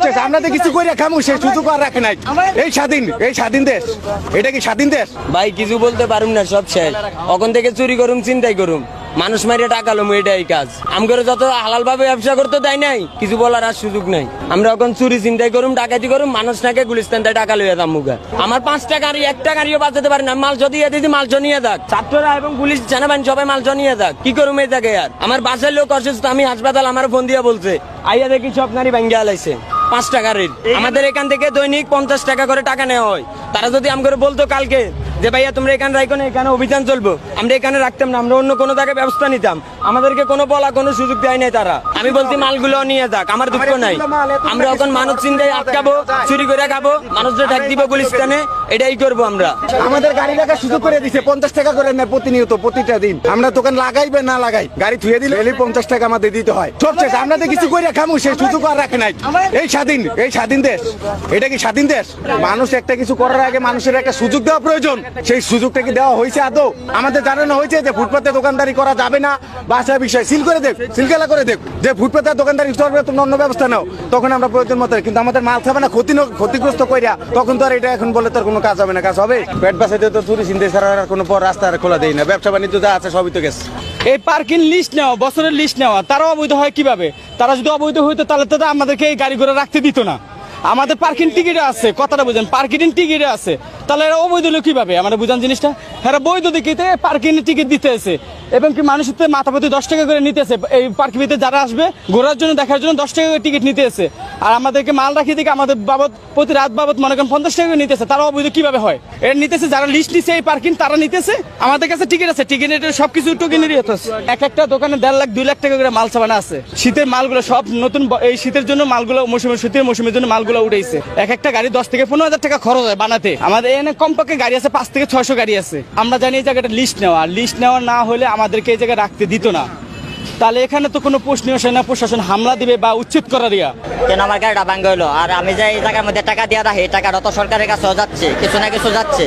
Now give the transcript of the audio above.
শেষ, আমরা তো কিছু করে খামু, সে সুযোগ আর রাখে নাই। এই স্বাধীন দেশ, এটা কি স্বাধীন দেশ? ভাই কিছু বলতে পারুম না, সব শেষ। ওখান থেকে চুরি করুম, চিন্তাই করুম, মানুষ মারিয়ে টাকা লম, এটাই কাজ। আমগরে যত হালাল ভাবে ব্যবসা করতে দেয় নাই, কিছু বলার আর সুযোগ নাই। আমরা এখন চুরি চিন্তাই করুম, ডাকাতি করুম, মানুষ নাকি গুলিস্তান দেয় টাকা লইয়া দাম মুখা। আমার 5টা গাড়ি 1টা গাড়িও বাঁচাতে পারে না, মাল যদি দিদি মাল নিয়ে যাক, ছাত্ররা এবং পুলিশ সেনাবাহিনী সবাই মাল নিয়ে যাক, কি করুম এই জায়গায়? আর আমার বাসার লোক অসুস্থ, আমি হাসপাতাল, আমার ফোন দিয়া বলছে আইয়া দেখি সব গাড়ি ভাঙ্গিয়া লাইছে। 5টা গাড়ির আমাদের এখান থেকে দৈনিক 50 টাকা করে টাকা নেওয়া হয়। তারা যদি আমগরে বলতো কালকে যে ভাইয়া তোমরা এখানে রাখো না, এখানে অভিযান চলবো, আমরা এখানে রাখতাম না, আমরা অন্য কোনো জায়গায় ব্যবস্থা নিতাম। আমাদেরকে কোনো বলা কোনো সুযোগ দেয় নাই তারা। আমি বলছি মালগুলো নিয়ে যাক, আমার দুঃখ নাই। আমরা এখন মানুষ চিন্তায় আটকাবো, চুরি করে খাবো, মানুষদের ঢাক দিব গুলিস্তানে, এটাই করবো আমরা। আমাদের গাড়ি রাখার সুযোগ করে দিছে, 50 টাকা করে নেয় প্রতিনিয়ত, প্রতিটা দিন। আমরা দোকান লাগাইবে না লাগাই, গাড়ি থুয়ে দিলে 50 টাকা আমাদের দিতে হয়। সব শেষ, আমরা তো কিছু করে খামু, সে সুযোগ আর রাখে নাই। এই স্বাধীন দেশ, এটা কি স্বাধীন দেশ? মানুষ একটা কিছু করার আগে মানুষের একটা সুযোগ দেওয়া প্রয়োজন। সেই সুযোগটা কি দেওয়া হয়েছে আদৌ? আমাদের জানানো হয়েছে যে ফুটপাতে দোকানদারি করা যাবে না, বাসা বিষয় সিল করে দেখ, সিলকেলা করে দেখ, যে ফুটপাতে দোকানদারি করবে তোমরা অন্য ব্যবস্থা নাও, তখন আমরা প্রয়োজন মতো। কিন্তু আমাদের মাল খাবে না ক্ষতিগ্রস্ত কইরা, তখন তো আর এটা এখন বলে তোর কোনো কাজ হবে না। কাজ হবে পেট বাঁচাতে তো চুরি চিন্তা ছাড়া আর কোনো পর রাস্তা আর খোলা দেয় না। ব্যবসা বাণিজ্য যা আছে সবই তো গেছে। এই পার্কিং লিস্ট নেওয়া, বছরের লিস্ট নেওয়া, তারাও অবৈধ হয় কিভাবে? তারা যদি অবৈধ হইতো তাহলে তো আমাদেরকে এই গাড়ি ঘোড়া রাখতে দিত না। আমাদের পার্কিং টিকিট আছে, কথাটা বুঝেন, পার্কিং টিকিট আছে, তাহলে এরা অবৈধ হলো কিভাবে? আমরা বুঝান জিনিসটা। এরা বৈধ দেখিতে পার্কিং টিকিট দিতেছে, এবং কি মানুষের মাথা প্রতি 10 টাকা করে নিতেছে। এই পার্কিং ভিতরে যারা আসবে ঘোরার জন্য, দেখার জন্য 10 টাকা করে টিকিট নিতেছে। আর আমাদেরকে মাল রাখিয়ে দিকে আমাদের বাবদ, প্রতি রাত বাবদ মনে করেন 50 টাকা করে নিতেছে। তারা অবৈধ কিভাবে হয়? এরা নিতেছে যারা লিস্ট নিচ্ছে এই পার্কিং, তারা নিতেছে। আমাদের কাছে টিকিট আছে, টিকিটের সবকিছু টোকেনেরই হতেছে। একটা দোকানে 1.5 লাখ 2 লাখ টাকা করে মাল চাবানা আছে। শীতের মালগুলো সব নতুন, এই শীতের জন্য মালগুলো শীতের মৌসুমের জন্য মালগুলো উঠেছে। একটা গাড়ি 10 থেকে 15 হাজার টাকা খরচ হয় বানাতে। আমাদের এখানে কমপক্ষে গাড়ি আছে 5 থেকে 600 গাড়ি আছে। আমরা জানি এই জায়গাটা লিস্ট নেওয়া না হলে আমাদেরকে এই জায়গায় রাখতে দিত না। তাহলে এখানে তো কোনো প্রশ্নীয় সেনা প্রশাসন হামলা দিবে বা উচ্ছেদ করা দিয়া। কেন আমার গাড়িটা ভাঙ্গা হলো? আর আমি যে এই জায়গার মধ্যে টাকা দিয়ে রাখি, টাকাটা তো সরকারের কাছেও যাচ্ছে, কিছু না কিছু যাচ্ছে।